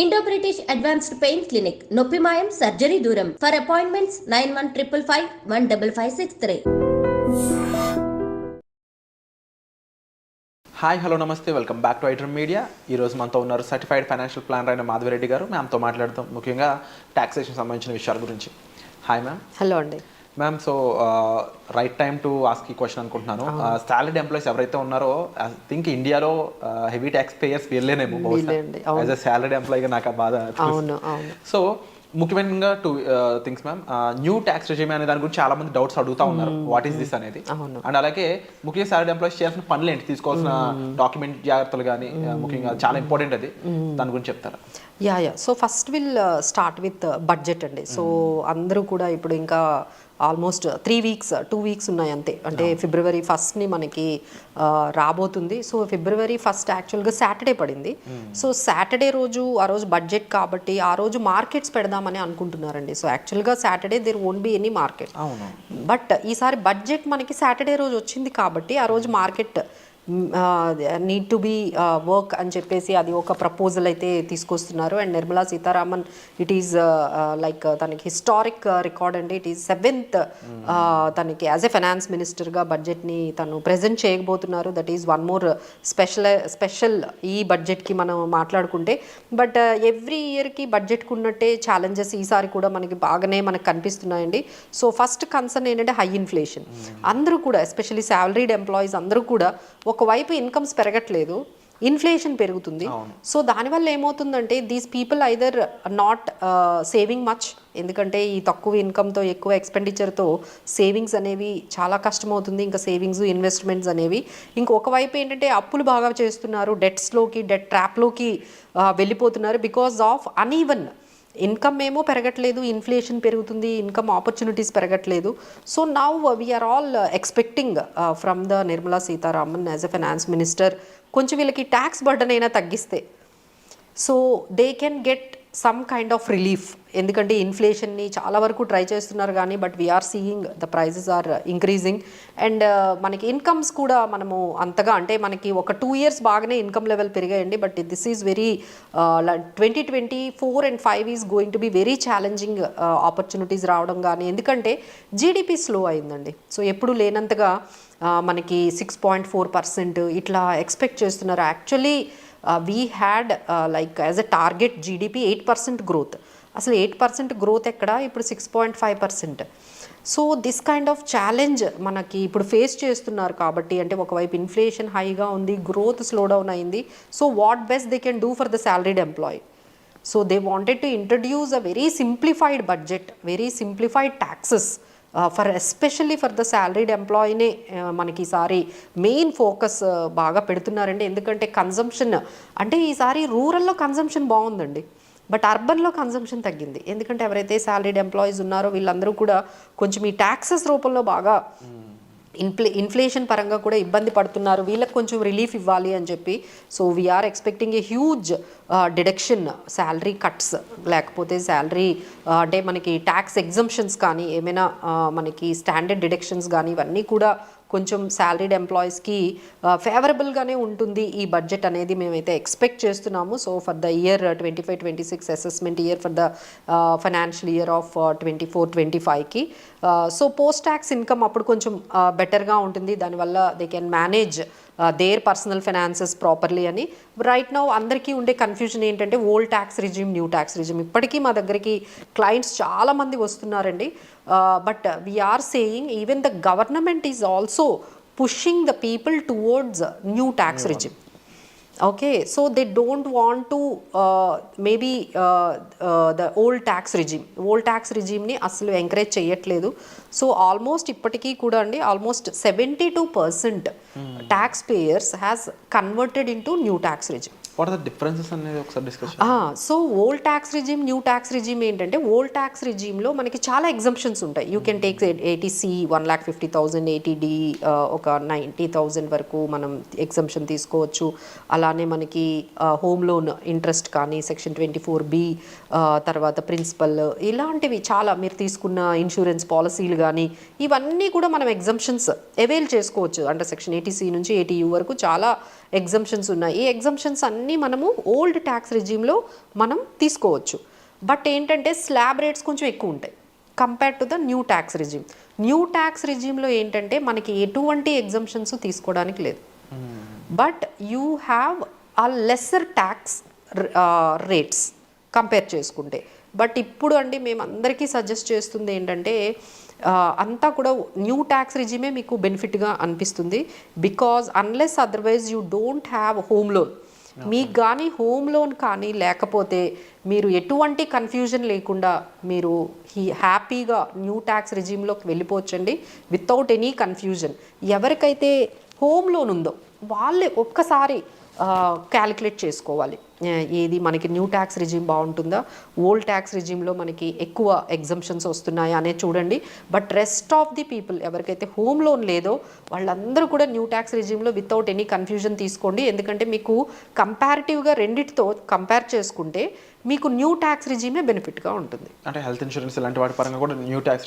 Indo British advanced pain clinic నొప్పి మాయం surgery దూరం ఫర్ అపాయింట్మెంట్స్ 9155515563. హాయ్ హలో నమస్తే, welcome back to iDream media. ఈరోజు మనతో ఉన్నారు సర్టిఫైడ్ ఫైనాన్షియల్ ప్లానర్ అయిన మాధవిరెడ్డి గారు. మ్యామ్తో మాట్లాడతాం ముఖ్యంగా ట్యాక్సేషన్ సంబంధించిన విషయాల గురించి. Hi ma'am. హలో అండి ma'am, so right time to ask ఈ క్వశ్చన్ అనుకుంటున్నాను. సాలరీడ్ ఎంప్లాయీస్ ఎవరైతే ఉన్నారో ఐ థింక్ ఇండియాలో హెవీ ట్యాక్స్ పేయర్స్ వీళ్ళేనేమో యాజ్ అ సాలరీడ్ ఎంప్లాయీగా నాకు ఆ బాధ. సో ముఖ్యమైనగా two things ma'am. New tax regime అనే దాని గురించి చాలా మంది డౌట్స్ అడుగుతా ఉన్నారు, వాట్ ఈస్ దిస్ అనేది. అండ్ అలాగే ముఖ్యంగా సాలరీడ్ ఎంప్లాయీస్ చేయాల్సిన పనులు ఏంటి, తీసుకోవాల్సిన డాక్యుమెంట్ జాగ్రత్తలు కానీ ముఖ్యంగా చాలా ఇంపార్టెంట్ అది, దాని గురించి చెప్తారా? Yeah so first will start with budget అండి. సో అందరూ కూడా ఇప్పుడు ఇంకా ఆల్మోస్ట్ 2 వీక్స్ ఉన్నాయి అంతే. అంటే ఫిబ్రవరి 1st మనకి రాబోతుంది. సో ఫిబ్రవరి 1st యాక్చువల్గా సాటర్డే పడింది. సో సాటర్డే ఆ రోజు బడ్జెట్ కాబట్టి ఆ రోజు మార్కెట్స్ పెడదామని అనుకుంటున్నారండి. సో యాక్చువల్గా Saturday there won't be any market. But ఈసారి బడ్జెట్ మనకి సాటర్డే రోజు వచ్చింది కాబట్టి ఆ రోజు market need to be work అని చెప్పేసి అది ఒక ప్రపోజల్ అయితే తీసుకొస్తున్నారు. And Nirmala Sitharaman it is like తనకి హిస్టారిక్ రికార్డ్ అండి. ఇట్ ఈస్ 7th తనకి యాజ్ ఎ ఫైనాన్స్ మినిస్టర్గా బడ్జెట్ని తను ప్రజెంట్ చేయబోతున్నారు. That is one more special ఈ బడ్జెట్కి మనం మాట్లాడుకుంటే. బట్ ఎవ్రీ ఇయర్కి బడ్జెట్కి ఉన్నట్టే ఛాలెంజెస్ ఈసారి కూడా మనకి బాగానే మనకు కనిపిస్తున్నాయండి. సో ఫస్ట్ కన్సర్న్ ఏంటంటే హై ఇన్ఫ్లేషన్. అందరూ కూడా ఎస్పెషల్లీ సాలరీడ్ ఎంప్లాయీస్ అందరూ కూడా ఒకవైపు ఇన్కమ్స్ పెరగట్లేదు, ఇన్ఫ్లేషన్ పెరుగుతుంది. సో దానివల్ల ఏమవుతుందంటే these people either not saving much, ఎందుకంటే ఈ తక్కువ ఇన్కమ్తో ఎక్కువ ఎక్స్పెండిచర్తో సేవింగ్స్ అనేవి చాలా కష్టమవుతుంది. ఇంకా సేవింగ్స్ ఇన్వెస్ట్మెంట్స్ అనేవి ఇంకొకవైపు ఏంటంటే అప్పులు బాగా చేస్తున్నారు, డెట్ ట్రాప్లోకి వెళ్ళిపోతున్నారు బికాస్ ఆఫ్ అన్ఈవెన్ ఇన్కమ్ ఏమో పెరగట్లేదు, ఇన్ఫ్లేషన్ పెరుగుతుంది, ఇన్కమ్ ఆపర్చునిటీస్ పెరగట్లేదు. So now we are all expecting from the Nirmala Sitharaman as a finance minister కొంచెం వీళ్ళకి ట్యాక్స్ బర్డన్ అయినా తగ్గిస్తే so they can get some kind of relief. ఎందుకంటే ఇన్ఫ్లేషన్ని చాలా వరకు ట్రై చేస్తున్నారు కానీ but we are seeing the prices are increasing. And మనకి ఇన్కమ్స్ కూడా మనము అంతగా అంటే మనకి ఒక 2 years బాగానే ఇన్కమ్ లెవెల్ పెరిగాయండి. But this is very 2024 and 5 is going to be very challenging opportunities రావడం కానీ, ఎందుకంటే జీడిపి స్లో అయిందండి. సో ఎప్పుడు లేనంతగా మనకి 6.4% ఇట్లా ఎక్స్పెక్ట్ చేస్తున్నారు. Actually we had like as a target GDP 8% growth. అసలు 8% గ్రోత్ ఎక్కడ, ఇప్పుడు 6.5%. So this kind of challenge మనకి ఇప్పుడు ఫేస్ చేస్తున్నారు కాబట్టి, అంటే ఒకవైపు ఇన్ఫ్లేషన్ హైగా ఉంది, గ్రోత్ స్లో డౌన్ అయింది. So what best they can do for the salaried employee. So they wanted to introduce a very simplified budget, very simplified taxes especially for the salaried ఎంప్లాయీనే మనకి ఈసారి మెయిన్ ఫోకస్ బాగా పెడుతున్నారండి. ఎందుకంటే consumption అంటే ఈసారి రూరల్లో కన్జంప్షన్ బాగుందండి, బట్ అర్బన్లో కన్జంప్షన్ తగ్గింది. ఎందుకంటే ఎవరైతే సాలరీడ్ ఎంప్లాయీస్ ఉన్నారో వీళ్ళందరూ కూడా కొంచెం ఈ ట్యాక్సెస్ రూపంలో బాగా ఇన్ఫ్లేషన్ పరంగా కూడా ఇబ్బంది పడుతున్నారు, వీళ్ళకి కొంచెం రిలీఫ్ ఇవ్వాలి అని చెప్పి. So we are expecting a huge deduction, salary cuts, లేకపోతే శాలరీ అంటే మనకి ట్యాక్స్ ఎగ్జంప్షన్స్ కానీ ఏమైనా మనకి స్టాండర్డ్ డిడక్షన్స్ కానీ ఇవన్నీ కూడా కొంచెం శాలరీడ్ ఎంప్లాయీస్కి ఫేవరబుల్గానే ఉంటుంది ఈ బడ్జెట్ అనేది మేమైతే ఎక్స్పెక్ట్ చేస్తున్నాము. So for the year 25-26 assessment year for the financial year of 24-25కి. సో పోస్ట్ ట్యాక్స్ ఇన్కమ్ అప్పుడు కొంచెం బెటర్గా ఉంటుంది, దానివల్ల they can manage their personal finances properly అని. రైట్ నౌ అందరికీ ఉండే కన్ఫ్యూజన్ ఏంటంటే old tax regime, new tax regime. ఇప్పటికీ మా దగ్గరికి క్లయింట్స్ చాలామంది వస్తున్నారండి. But we are saying even the government is also pushing the people towards new tax regime. Okay, so they don't want to maybe the old tax రిజిమ్ని అసలు encourage చేయట్లేదు. So almost ఇప్పటికీ కూడా అండి almost 72% taxpayers has converted into new tax regime. What are the differences అనేది ఒకసారి discussion. So old tax regime, new tax regime ఏంటంటే old tax రిజిమ్లో మనకి చాలా ఎగ్జంప్షన్స్ ఉంటాయి. You can take 80C 1,50,000, 80D ఒక 90,000 వరకు మనం ఎగ్జంప్షన్ తీసుకోవచ్చు. అలానే మనకి హోమ్ లోన్ ఇంట్రెస్ట్ కానీ, సెక్షన్ 24B, తర్వాత ప్రిన్సిపల్, ఇలాంటివి చాలా మీరు తీసుకున్న ఇన్సూరెన్స్ పాలసీలు కానీ ఇవన్నీ కూడా మనం ఎగ్జంప్షన్స్ అవైల్ చేసుకోవచ్చు. అంటే సెక్షన్ 80C నుంచి 80U వరకు చాలా ఎగ్జంప్షన్స్ ఉన్నాయి. ఈ ఎగ్జంప్షన్స్ అన్ని అన్నీ మనము ఓల్డ్ ట్యాక్స్ రిజీమ్లో మనం తీసుకోవచ్చు. బట్ ఏంటంటే స్లాబ్ రేట్స్ కొంచెం ఎక్కువ ఉంటాయి compare to the new tax regime. New tax రిజీమ్లో ఏంటంటే మనకి ఎటువంటి ఎగ్జంప్షన్స్ తీసుకోవడానికి లేదు, but you have a lesser tax rates compare చేసుకుంటే. బట్ ఇప్పుడు అండి మేము అందరికీ సజెస్ట్ చేస్తుంది ఏంటంటే అంతా కూడా న్యూ ట్యాక్స్ రిజీమే మీకు బెనిఫిట్గా అనిపిస్తుంది. Because unless otherwise you don't have home loan, మీకు కానీ హోమ్ లోన్ కానీ లేకపోతే మీరు ఎటువంటి కన్ఫ్యూజన్ లేకుండా మీరు హ్యాపీగా న్యూ ట్యాక్స్ రిజీమ్లోకి వెళ్ళిపోవచ్చండి వితౌట్ ఎనీ కన్ఫ్యూజన్. ఎవరికైతే హోమ్ లోన్ ఉందో వాళ్ళే ఒక్కసారి క్యాలిక్యులేట్ చేసుకోవాలి, ఏది మనకి న్యూ ట్యాక్స్ రిజీమ్ బాగుంటుందా, ఓల్డ్ ట్యాక్స్ రిజీమ్లో మనకి ఎక్కువ ఎగ్జంప్షన్స్ వస్తున్నాయా అనేది చూడండి. But rest of the people ఎవరికైతే హోమ్ లోన్ లేదో వాళ్ళందరూ కూడా న్యూ ట్యాక్స్ రిజీమ్లో వితౌట్ ఎనీ కన్ఫ్యూజన్ తీసుకోండి. ఎందుకంటే మీకు కంపారిటివ్గా రెండిటితో కంపేర్ చేసుకుంటే మీకు న్యూ ట్యాక్స్ రిజీమే బెనిఫిట్గా ఉంటుంది. అంటే హెల్త్ ఇన్సూరెన్స్ ఇలాంటి వాటి పరంగా కూడా న్యూ ట్యాక్స్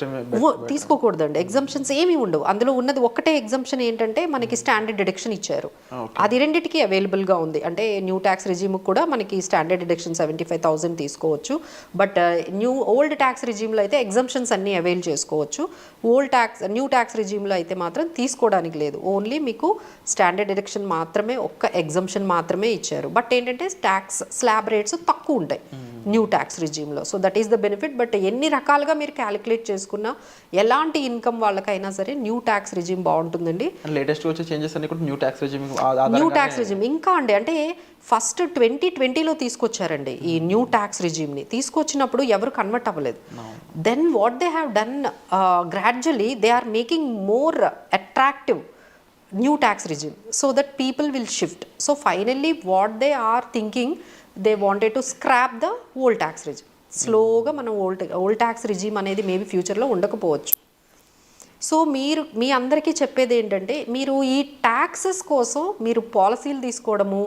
తీసుకోకూడదండి. ఎగ్జంప్షన్స్ ఏమీ ఉండవు. అందులో ఉన్నది ఒకటే ఎగ్జంప్షన్ ఏంటంటే మనకి స్టాండర్డ్ డిడక్షన్ ఇచ్చారు, అది రెండింటికి అవైలబుల్గా ఉంది. అంటే న్యూ ట్యాక్స్ రిజీమ్కి కూడా మనకి స్టాండర్డ్ డిడక్షన్ 75,000 తీసుకోవచ్చు. బట్ ఓల్డ్ ట్యాక్స్ రిజీమ్లో అయితే ఎగ్జంప్షన్స్ అన్నీ అవైల్ చేసుకోవచ్చు. న్యూ ట్యాక్స్ రిజీమ్లో అయితే మాత్రం తీసుకోవడానికి లేదు, ఓన్లీ మీకు స్టాండర్డ్ డిడక్షన్ మాత్రమే, ఒక్క ఎగ్జంప్షన్ మాత్రమే ఇచ్చారు. బట్ ఏంటంటే ట్యాక్స్ స్లాబ్ రేట్స్ తక్కువ ఉంటాయి న్యూ ట్యాక్స్ రిజీమ్లో. So that is the benefit. But ఎన్ని రకాలుగా మీరు క్యాలిక్యులేట్ చేసుకున్నా ఎలాంటి ఇన్కమ్ వాళ్ళకైనా సరే న్యూ ట్యాక్స్ రిజీమ్ బాగుంటుందండి. లేటెస్ట్ వచ్చే చేంజెస్ అన్ని కూడా న్యూ ట్యాక్స్ రిజీమ్ ఇంకా అండి అంటే ఫస్ట్ 2020లో తీసుకొచ్చారండి ఈ న్యూ ట్యాక్స్ రిజీమ్ని. తీసుకొచ్చినప్పుడు ఎవరు కన్వర్ట్ అవ్వలేదు. Then what they have done gradually they are making more attractive new tax regime so that people will shift. So finally what they are thinking, they wanted to scrap the old tax regime. స్లోగా మనం old tax regime అనేది maybe ఫ్యూచర్లో ఉండకపోవచ్చు. So మీ అందరికీ చెప్పేది ఏంటంటే మీరు ఈ ట్యాక్సెస్ కోసం మీరు పాలసీలు తీసుకోవడము,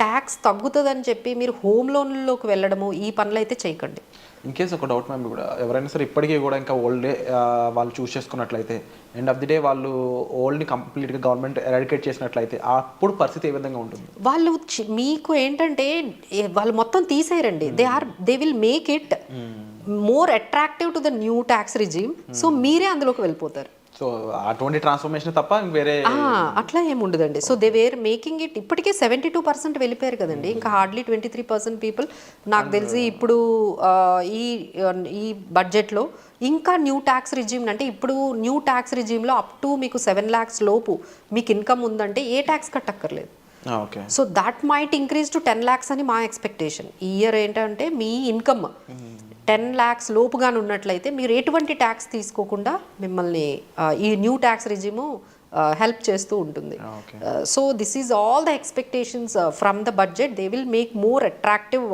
ట్యాక్స్ తగ్గుతుందని చెప్పి మీరు హోమ్ లోన్లోకి వెళ్ళడము, ఈ పనులు అయితే చేయకండి. ఇన్కేస్ ఒక డౌట్ మ్యామ్, కూడా ఎవరైనా సరే ఇప్పటికీ కూడా ఇంకా ఓల్డే వాళ్ళు చూస్ చేసుకున్నట్లయితే ఎండ్ ఆఫ్ ది డే వాళ్ళు ఓల్డ్ని కంప్లీట్గా గవర్నమెంట్ ఎరాడికేట్ చేసినట్లయితే అప్పుడు పరిస్థితి ఏ విధంగా ఉంటుంది? వాళ్ళు మీకు ఏంటంటే వాళ్ళు మొత్తం తీసేయరండి, they will make it more attractive to the new tax regime. So మీరే అందులోకి వెళ్ళిపోతారు. సో అటువంటి ట్రాన్స్ఫర్మేషన్ తప్ప వేరే అట్లా ఏముండదండి. So they were making it. ఇప్పటికే 72% వెళ్ళిపోయారు కదండి, ఇంకా హార్డ్లీ 23% పీపుల్ నాకు తెలిసి ఇప్పుడు ఈ బడ్జెట్లో ఇంకా న్యూ ట్యాక్స్ రిజీమ్ అంటే ఇప్పుడు న్యూ ట్యాక్స్ రిజీమ్లో అప్ టు మీకు 7 lakhs లోపు మీకు ఇన్కమ్ ఉందంటే ఏ ట్యాక్స్ కట్టక్కర్లేదు. So that might increase to 10 lakhs అని మా ఎక్స్పెక్టేషన్. ఈ ఇయర్ ఏంటంటే మీ ఇన్కమ్ 10 lakhs లోపుగానే ఉన్నట్లయితే మీరు ఎటువంటి ట్యాక్స్ తీసుకోకుండా మిమ్మల్ని ఈ న్యూ ట్యాక్స్ రిజీము హెల్ప్ చేస్తూ ఉంటుంది. So this is all the expectations from the budget. They will make more attractive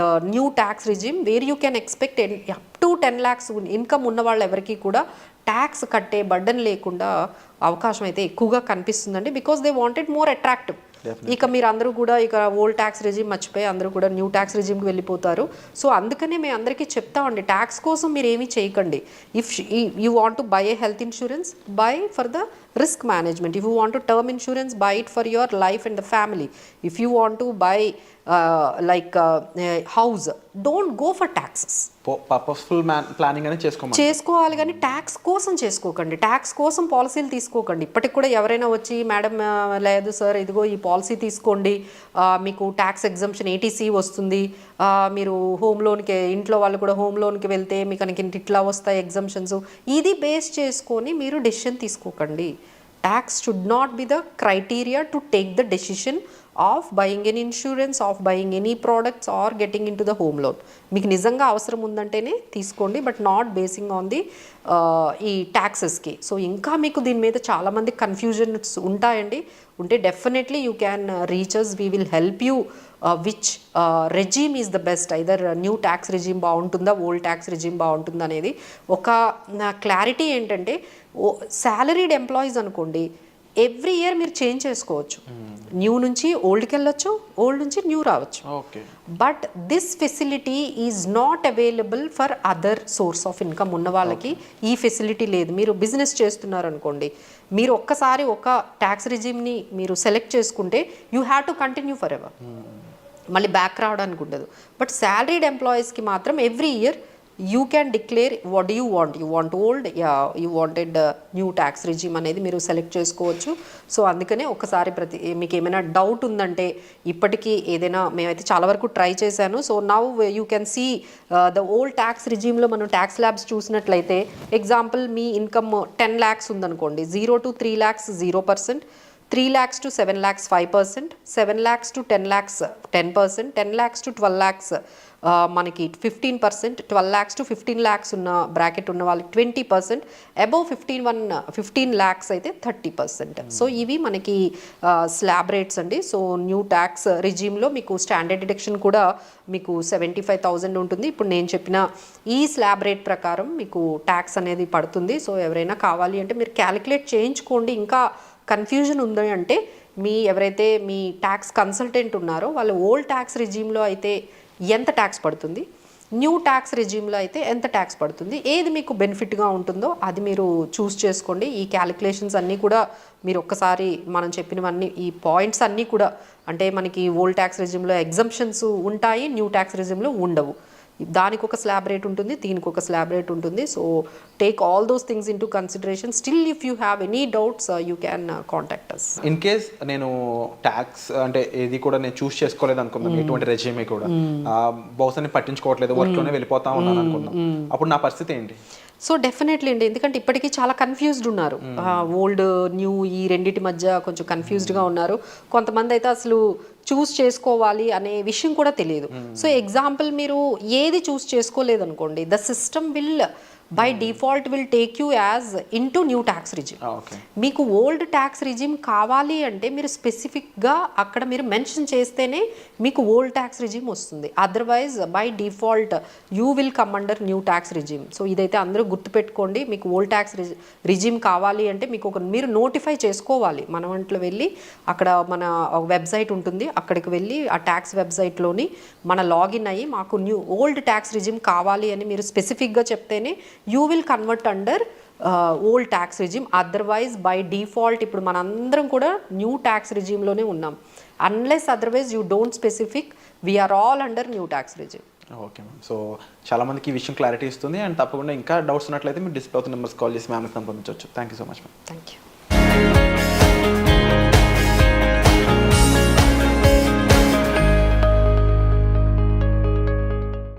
the new tax regime where you can expect up to 10 lakhs income ఉన్న వాళ్ళు ఎవరికి కూడా ట్యాక్స్ కట్టే బర్డన్ లేకుండా అవకాశం అయితే ఎక్కువగా కనిపిస్తుందండి. Because they wanted more attractive. ఇక మీరు అందరూ కూడా ఇక ఓల్డ్ ట్యాక్స్ రిజీమ్ మర్చిపోయి అందరూ కూడా న్యూ ట్యాక్స్ రిజీమ్కి వెళ్ళిపోతారు. సో అందుకనే మేము అందరికీ చెప్తామండి, ట్యాక్స్ కోసం మీరు ఏమీ చేయకండి. If you want to buy A health insurance, by for the risk management. If you want to term insurance, buy it for your life and the family. If you want to buy house, don't go for taxes. Purposeful planning అనేది చేసుకోవాలి కానీ tax కోసం చేసుకోకండి, tax కోసం పాలసీలు తీసుకోకండి. ఇప్పటికి కూడా ఎవరైనా వచ్చి మేడం లేదు సార్ ఇదిగో ఈ పాలసీ తీసుకోండి మీకు ట్యాక్స్ ఎగ్జంప్షన్ 80C వస్తుంది, మీరు హోమ్ లోన్కి ఇంట్లో వాళ్ళు కూడా హోమ్ లోన్కి వెళ్తే మీకు ఇట్లా వస్తాయి ఎగ్జంప్షన్స్, ఇది బేస్ చేసుకొని మీరు డెసిషన్ తీసుకోకండి. Tax should not be the criteria to take the decision of buying an insurance, of buying any products or getting into the home loan. మీకు నిజంగా అవసరం ఉందంటేనే తీసుకోండి, but not basing on the ఈ ట్యాక్సెస్కి. So ఇంకా మీకు దీని మీద చాలామంది కన్ఫ్యూజన్స్ ఉంటాయండి, ఉంటే definitely you can reach us. We will help you which regime is the best, either new tax regime బాగుంటుందా ఓల్డ్ ట్యాక్స్ రెజీమ్ బాగుంటుందా అనేది ఒక క్లారిటీ ఏంటంటే, సాలరీడ్ ఎంప్లాయీస్ అనుకోండి ఎవ్రీ ఇయర్ మీరు చేంజ్ చేసుకోవచ్చు, న్యూ నుంచి ఓల్డ్కి వెళ్ళొచ్చు, ఓల్డ్ నుంచి న్యూ రావచ్చు. But this facility is not available for other source of income ఉన్న వాళ్ళకి ఈ ఫెసిలిటీ లేదు. మీరు బిజినెస్ చేస్తున్నారు అనుకోండి, మీరు ఒక్కసారి ఒక ట్యాక్స్ రిజీమ్ని మీరు సెలెక్ట్ చేసుకుంటే you have to continue for ever. మళ్ళీ బ్యాక్ రావడానికి ఉండదు. బట్ శాలరీడ్ ఎంప్లాయీస్కి మాత్రం every year you can declare what you want old you wanted new tax regime అనేది మీరు సెలెక్ట్ చేసుకోవచ్చు. సో అందుకనే ఒకసారి మీకు ఏమైనా డౌట్ ఉందంటే, ఇప్పటికీ ఏదైనా మేమైతే చాలా వరకు ట్రై చేశాను. So now you can see the old tax రిజీమ్లో మనం ట్యాక్స్ ల్యాబ్స్ చూసినట్లయితే, ఎగ్జాంపుల్ మీ ఇన్కమ్ 10 lakhs ఉందనుకోండి, 0 to 3 lakhs 0%, 3 lakhs to 7 lakhs 5%, 7 lakhs to 10 lakhs 10%, 10 lakhs to 12 lakhs మనకి 15%, 12 lakhs to 15 lakhs ఉన్న బ్రాకెట్ ఉన్న వాళ్ళకి 20%, అబౌవ్ 15 lakhs అయితే 30%. సో ఇవి మనకి స్లాబ్ రేట్స్ అండి. సో న్యూ ట్యాక్స్ రిజీమ్లో మీకు స్టాండర్డ్ డిడక్షన్ కూడా మీకు 75,000 ఉంటుంది. ఇప్పుడు నేను చెప్పిన ఈ స్లాబ్ రేట్ ప్రకారం మీకు ట్యాక్స్ అనేది పడుతుంది. సో ఎవరైనా కావాలి అంటే మీరు క్యాలిక్యులేట్ చేయించుకోండి. ఇంకా కన్ఫ్యూజన్ ఉంది అంటే ఎవరైతే మీ ట్యాక్స్ కన్సల్టెంట్ ఉన్నారో వాళ్ళు ఓల్డ్ ట్యాక్స్ రిజీమ్లో అయితే ఎంత ట్యాక్స్ పడుతుంది, న్యూ ట్యాక్స్ రిజీమ్లో అయితే ఎంత ట్యాక్స్ పడుతుంది, ఏది మీకు బెనిఫిట్గా ఉంటుందో అది మీరు చూస్ చేసుకోండి. ఈ క్యాలిక్యులేషన్స్ అన్నీ కూడా మీరు ఒక్కసారి మనం చెప్పినవన్నీ ఈ పాయింట్స్ అన్నీ కూడా, అంటే మనకి ఓల్డ్ ట్యాక్స్ రిజీమ్లో ఎగ్జంప్షన్స్ ఉంటాయి, న్యూ ట్యాక్స్ రిజీమ్లో ఉండవు. దానికి ఒక స్లాబ్ రేట్ ఉంటుంది, దీనికి ఒక స్లాబ్ రేట్ ఉంటుంది. So take all those things into consideration. Still if you have any doubts you can contact us. In case నేను ట్యాక్స్ అంటే ఏది కూడా నేను చూస్ చేసుకోలేదు అనుకుందాం, ఎటువంటి రెజ్యూమే కూడా బహుశా నేను పట్టించుకోవట్లేదు, వర్క్లోనే వెళ్ళిపోతా ఉన్నాను అనుకుందాం, అప్పుడు నా పరిస్థితి ఏంటి? సో డెఫినెట్లీ అండి, ఎందుకంటే ఇప్పటికీ చాలా కన్ఫ్యూజ్డ్ ఉన్నారు. ఓల్డ్ న్యూ ఈ రెండింటి మధ్య కొంచెం కన్ఫ్యూజ్డ్గా ఉన్నారు. కొంతమంది అయితే అసలు చూస్ చేసుకోవాలి అనే విషయం కూడా తెలియదు. సో ఎగ్జాంపుల్ మీరు ఏది చూస్ చేసుకోలేదు అనుకోండి, the system will buy default will take you as in to new tax regime. మీకు ఓల్డ్ ట్యాక్స్ రిజిమ్ కావాలి అంటే మీరు స్పెసిఫిక్గా అక్కడ మీరు మెన్షన్ చేస్తేనే మీకు ఓల్డ్ ట్యాక్స్ రిజిమ్ వస్తుంది. Otherwise by default you will come under new tax regime. So ఇదైతే అందరూ గుర్తుపెట్టుకోండి. మీకు ఓల్డ్ ట్యాక్స్ రిజిమ్ కావాలి అంటే మీకు మీరు నోటిఫై చేసుకోవాలి. మన వంట్లో వెళ్ళి అక్కడ మన వెబ్సైట్ ఉంటుంది, అక్కడికి వెళ్ళి ఆ ట్యాక్స్ వెబ్సైట్లోని మన లాగిన్ అయ్యి మాకు ఓల్డ్ ట్యాక్స్ రిజిమ్ కావాలి అని మీరు స్పెసిఫిక్గా చెప్తేనే you will convert under old tax regime. Otherwise by default ఇప్పుడు మనందరం కూడా న్యూ ట్యాక్స్ రిజిమ్లోనే ఉన్నాం. Unless otherwise you don't specific, we are all under new tax regime. Okay ma'am. So చాలా మందికి ఈ విషయం క్లారిటీ ఇస్తుంది. అండ్ తప్పకుండా ఇంకా డౌట్స్ ఉన్నట్లయితే మీరు డిస్ప్లే అవుతున్న నెంబర్స్ కాల్ చేసి మ్యామ్కి సంప్రదించవచ్చు. Thank you so much ma'am. Thank you.